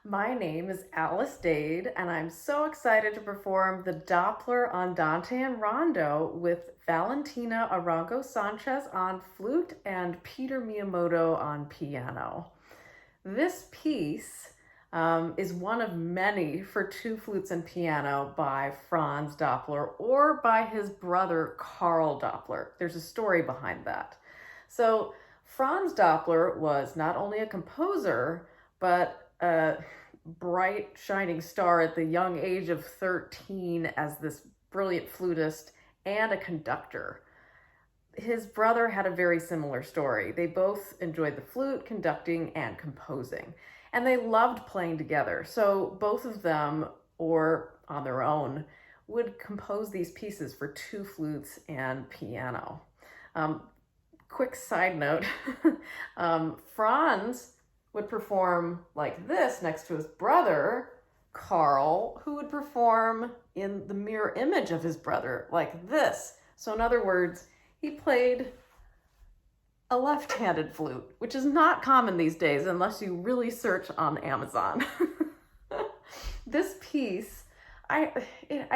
My name is Alice Dade, and I'm so excited to perform the Doppler Andante and Rondo with Valentina Arango Sanchez on flute and Peter Miyamoto on piano. This piece is one of many for two flutes and piano by Franz Doppler or by his brother Carl Doppler. There's a story behind that. So Franz Doppler was not only a composer, but a bright, shining star at the young age of 13 as this brilliant flutist and a conductor. His brother had a very similar story. They both enjoyed the flute, conducting, and composing, and they loved playing together. So both of them, or on their own, would compose these pieces for two flutes and piano. Quick side note, Franz would perform like this next to his brother, Carl, who would perform in the mirror image of his brother like this. So in other words, he played a left-handed flute, which is not common these days unless you really search on Amazon. This piece, I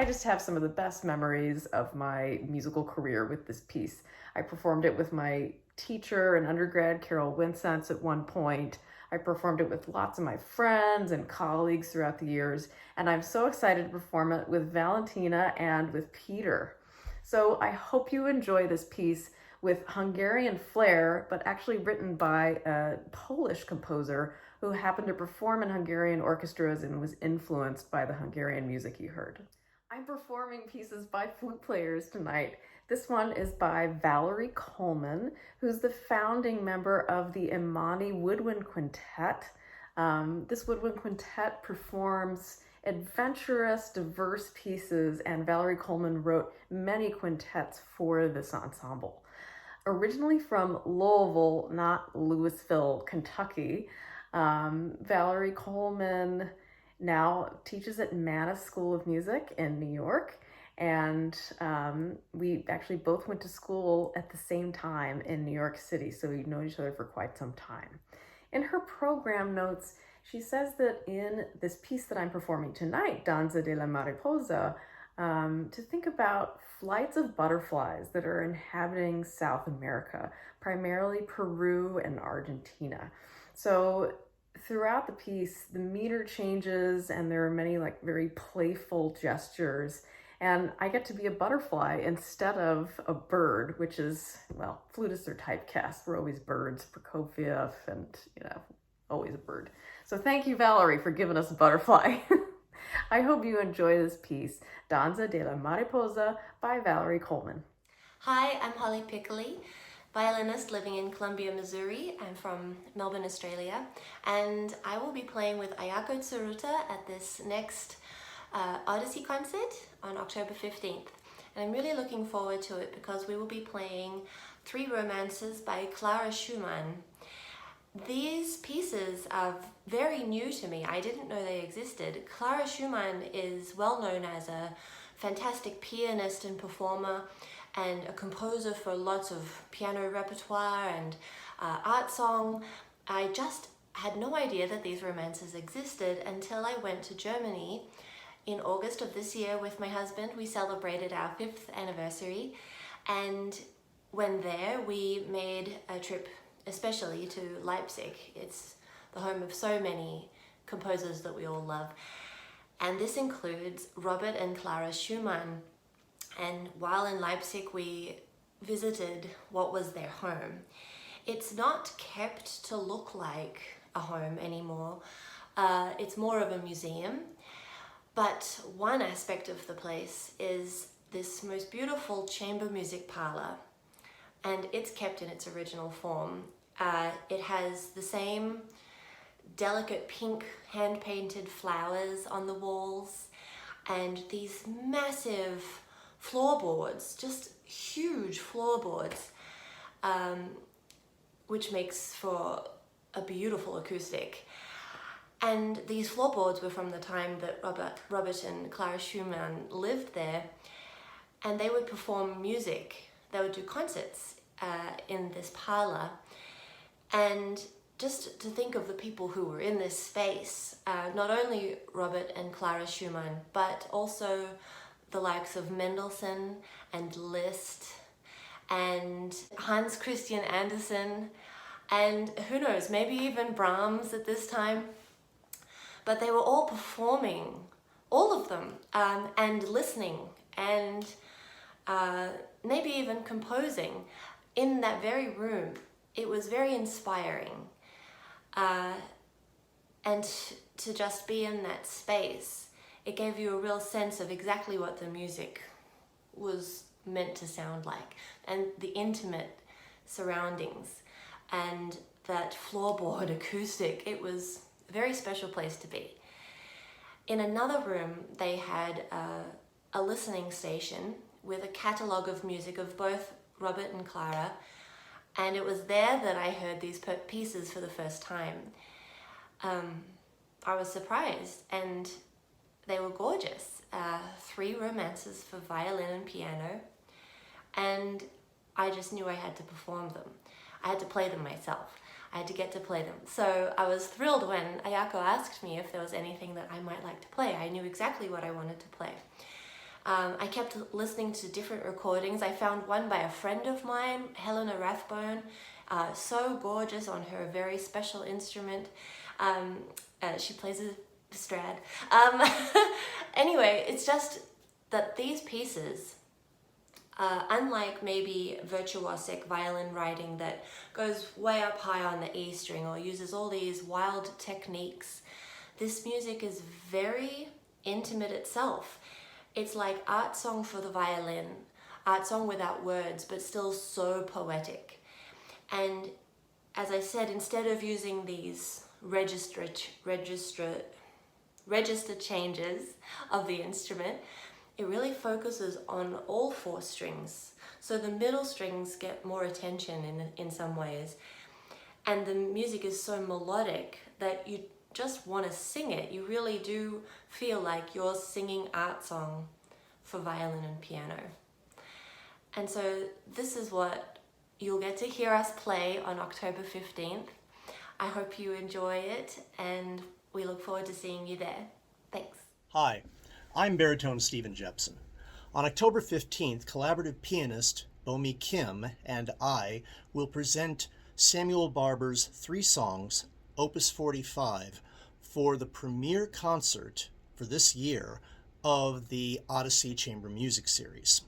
just have some of the best memories of my musical career with this piece. I performed it with my teacher in undergrad, Carol Winsence, at one point. I performed it with lots of my friends and colleagues throughout the years, and I'm so excited to perform it with Valentina and with Peter. So I hope you enjoy this piece with Hungarian flair, but actually written by a Polish composer who happened to perform in Hungarian orchestras and was influenced by the Hungarian music he heard. I'm performing pieces by flute players tonight. This one is by Valerie Coleman, who's the founding member of the Imani Woodwind Quintet. This woodwind quintet performs adventurous, diverse pieces, and Valerie Coleman wrote many quintets for this ensemble. Originally from Louisville, not Louisville, Kentucky, Valerie Coleman now teaches at Mannes School of Music in New York, and we actually both went to school at the same time in New York City, so we've known each other for quite some time. In her program notes, she says that in this piece that I'm performing tonight, Danza della Mariposa, to think about flights of butterflies that are inhabiting South America, primarily Peru and Argentina. So throughout the piece, the meter changes and there are many very playful gestures, and I get to be a butterfly instead of a bird, which is, well, flutists are typecast. We're always birds, Prokofiev, and always a bird. So thank you, Valerie, for giving us a butterfly. I hope you enjoy this piece, Danza della Mariposa by Valerie Coleman. Hi, I'm Holly Piccoli, violinist living in Columbia, Missouri. I'm from Melbourne, Australia, and I will be playing with Ayako Tsuruta at this next Odyssey concert on October 15th. And I'm really looking forward to it because we will be playing three romances by Clara Schumann. These pieces are very new to me. I didn't know they existed. Clara Schumann is well known as a fantastic pianist and performer and a composer for lots of piano repertoire and art song. I just had no idea that these romances existed until I went to Germany in August of this year with my husband. We celebrated our 5th anniversary, and when there we made a trip especially to Leipzig. It's the home of so many composers that we all love. And this includes Robert and Clara Schumann. And while in Leipzig, we visited what was their home. It's not kept to look like a home anymore. It's more of a museum. But one aspect of the place is this most beautiful chamber music parlor, and it's kept in its original form. It has the same delicate pink hand-painted flowers on the walls and these massive floorboards, just huge floorboards, which makes for a beautiful acoustic. And these floorboards were from the time that Robert and Clara Schumann lived there, and they would perform music. They would do concerts in this parlor. And just to think of the people who were in this space, not only Robert and Clara Schumann, but also the likes of Mendelssohn and Liszt and Hans Christian Andersen, and who knows, maybe even Brahms at this time. But they were all performing, all of them, and listening, and maybe even composing in that very room. It was very inspiring. And to just be in that space, it gave you a real sense of exactly what the music was meant to sound like, and the intimate surroundings, and that floorboard acoustic. It was a very special place to be. In another room, they had a listening station with a catalogue of music of both Robert and Clara, and it was there that I heard these pieces for the first time. I was surprised, and they were gorgeous. 3 romances for violin and piano, and I just knew I had to perform them. I had to play them myself. I had to get to play them. So I was thrilled when Ayako asked me if there was anything that I might like to play. I knew exactly what I wanted to play. I kept listening to different recordings. I found one by a friend of mine, Helena Rathbone, so gorgeous on her very special instrument. She plays a Strad. Anyway, it's just that these pieces, unlike maybe virtuosic violin writing that goes way up high on the E string or uses all these wild techniques, this music is very intimate itself. It's like art song for the violin, art song without words, but still so poetic. And as I said, instead of using these register changes of the instrument, it really focuses on all 4 strings. So the middle strings get more attention in some ways. And the music is so melodic that you just want to sing it. You really do feel like you're singing art song for violin and piano. And so this is what you'll get to hear us play on October 15th. I hope you enjoy it, and we look forward to seeing you there. Thanks. Hi, I'm baritone Steven Jepson. On October 15th, collaborative pianist Bomi Kim and I will present Samuel Barber's 3 songs, Opus 45, for the premiere concert for this year of the Odyssey Chamber Music Series.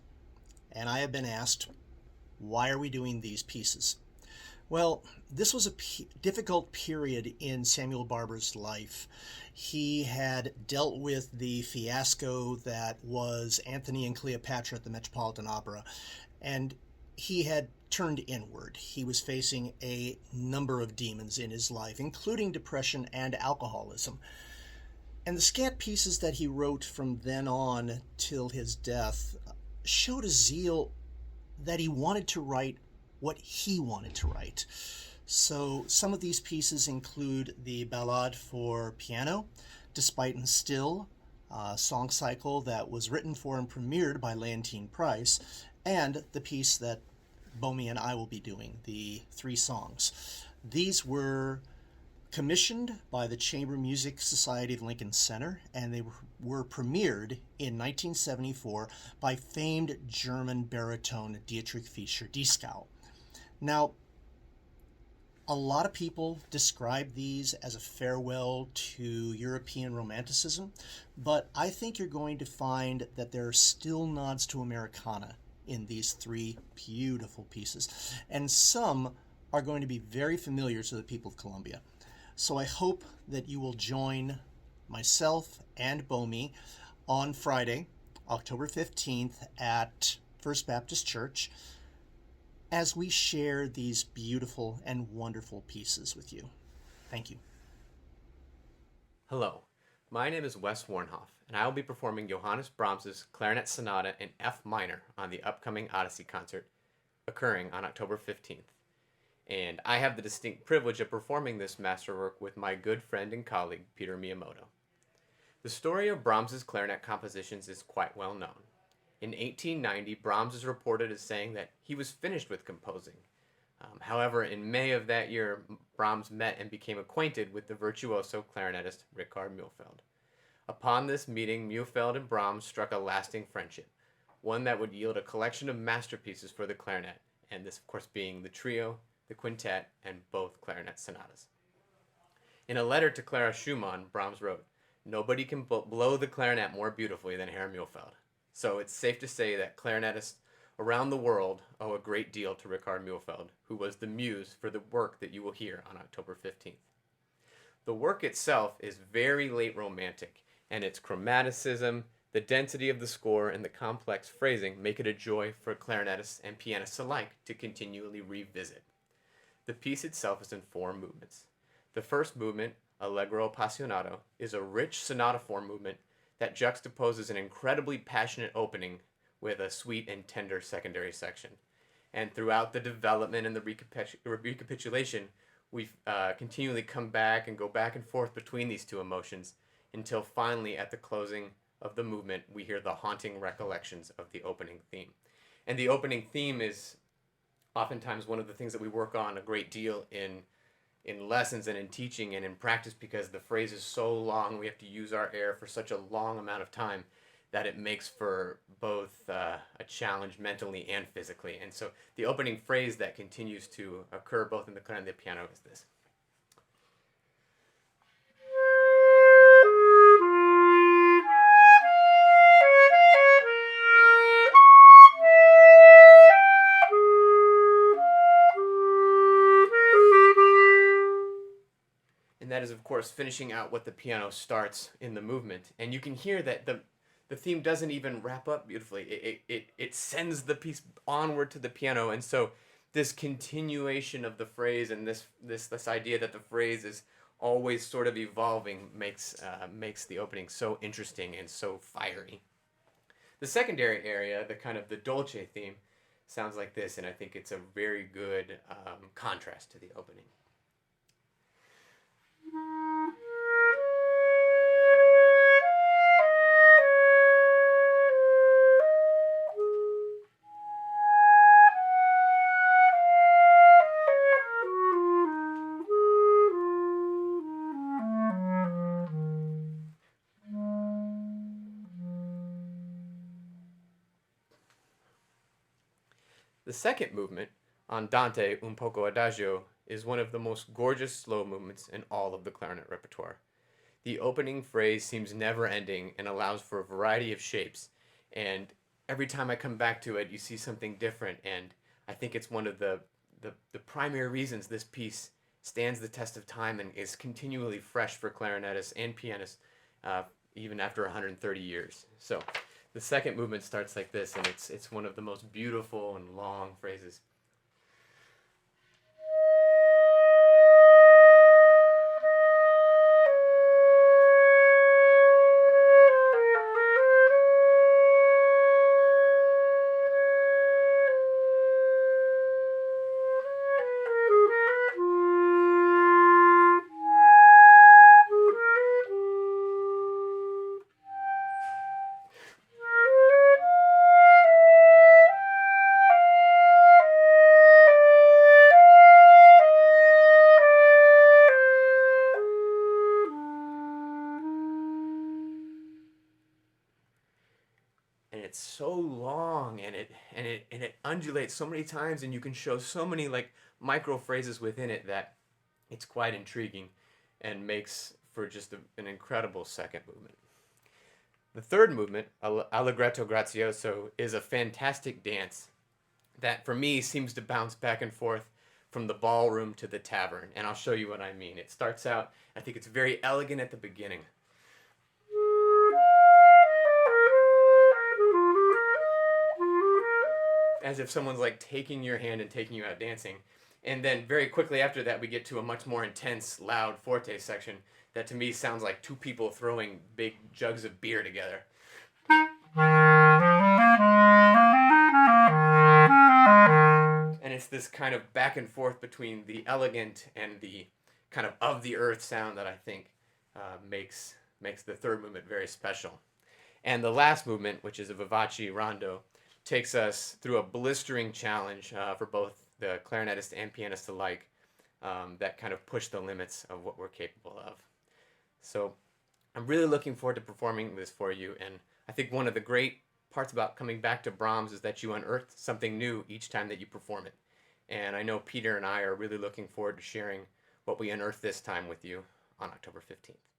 And I have been asked, why are we doing these pieces? Well, this was a difficult period in Samuel Barber's life. He had dealt with the fiasco that was Antony and Cleopatra at the Metropolitan Opera, and he had turned inward. He was facing a number of demons in his life, including depression and alcoholism. And the scant pieces that he wrote from then on till his death showed a zeal that he wanted to write what he wanted to write. So some of these pieces include the Ballade for Piano, Despite and Still, a song cycle that was written for and premiered by Leontine Price, and the piece that Bomi and I will be doing, the 3 songs. These were commissioned by the Chamber Music Society of Lincoln Center, and they were premiered in 1974 by famed German baritone Dietrich Fischer-Dieskau. Now, a lot of people describe these as a farewell to European Romanticism, but I think you're going to find that there are still nods to Americana in these 3 beautiful pieces, and some are going to be very familiar to the people of Columbia. So I hope that you will join myself and Bomi on Friday, October 15th at First Baptist Church, as we share these beautiful and wonderful pieces with you. Thank you. Hello, my name is Wes Warnhoff, and I will be performing Johannes Brahms' Clarinet Sonata in F minor on the upcoming Odyssey concert, occurring on October 15th. And I have the distinct privilege of performing this masterwork with my good friend and colleague, Peter Miyamoto. The story of Brahms' clarinet compositions is quite well known. In 1890, Brahms is reported as saying that he was finished with composing. However, in May of that year, Brahms met and became acquainted with the virtuoso clarinetist Richard Mühlfeld. Upon this meeting, Mühlfeld and Brahms struck a lasting friendship, one that would yield a collection of masterpieces for the clarinet, and this, of course, being the trio, the quintet, and both clarinet sonatas. In a letter to Clara Schumann, Brahms wrote, "Nobody can blow the clarinet more beautifully than Herr Mühlfeld." So it's safe to say that clarinetists around the world owe a great deal to Richard Mühlfeld, who was the muse for the work that you will hear on October 15th. The work itself is very late romantic, and its chromaticism, the density of the score, and the complex phrasing make it a joy for clarinetists and pianists alike to continually revisit. The piece itself is in 4 movements. The first movement, Allegro Appassionato, is a rich sonata form movement that juxtaposes an incredibly passionate opening with a sweet and tender secondary section. And throughout the development and the recapitulation, we continually come back and go back and forth between these two emotions until finally at the closing of the movement we hear the haunting recollections of the opening theme. And the opening theme is oftentimes one of the things that we work on a great deal in lessons and in teaching and in practice, because the phrase is so long, we have to use our air for such a long amount of time that it makes for both a challenge mentally and physically. And so the opening phrase that continues to occur both in the clarinet and the piano is this. That is, of course, finishing out what the piano starts in the movement. And you can hear that the theme doesn't even wrap up beautifully. It sends the piece onward to the piano. And so this continuation of the phrase and this idea that the phrase is always sort of evolving makes the opening so interesting and so fiery. The secondary area, the kind of the dolce theme, sounds like this, and I think it's a very good contrast to the opening. The second movement, Andante un poco adagio, is one of the most gorgeous slow movements in all of the clarinet repertoire. The opening phrase seems never-ending and allows for a variety of shapes, and every time I come back to it, you see something different, and I think it's one of the primary reasons this piece stands the test of time and is continually fresh for clarinetists and pianists, even after 130 years. So the second movement starts like this, and it's one of the most beautiful and long phrases. It's so long, and it undulates so many times, and you can show so many like micro phrases within it that it's quite intriguing and makes for just an incredible second movement. The third movement, Allegretto Grazioso, is a fantastic dance that for me seems to bounce back and forth from the ballroom to the tavern, and I'll show you what I mean. It starts out, I think it's very elegant at the beginning. As if someone's like taking your hand and taking you out dancing. And then very quickly after that we get to a much more intense, loud forte section that to me sounds like two people throwing big jugs of beer together. And it's this kind of back and forth between the elegant and the kind of the earth sound that I think makes the third movement very special. And the last movement, which is a vivace rondo, takes us through a blistering challenge for both the clarinetist and pianist alike, that kind of push the limits of what we're capable of. So I'm really looking forward to performing this for you, and I think one of the great parts about coming back to Brahms is that you unearth something new each time that you perform it. And I know Peter and I are really looking forward to sharing what we unearth this time with you on October 15th.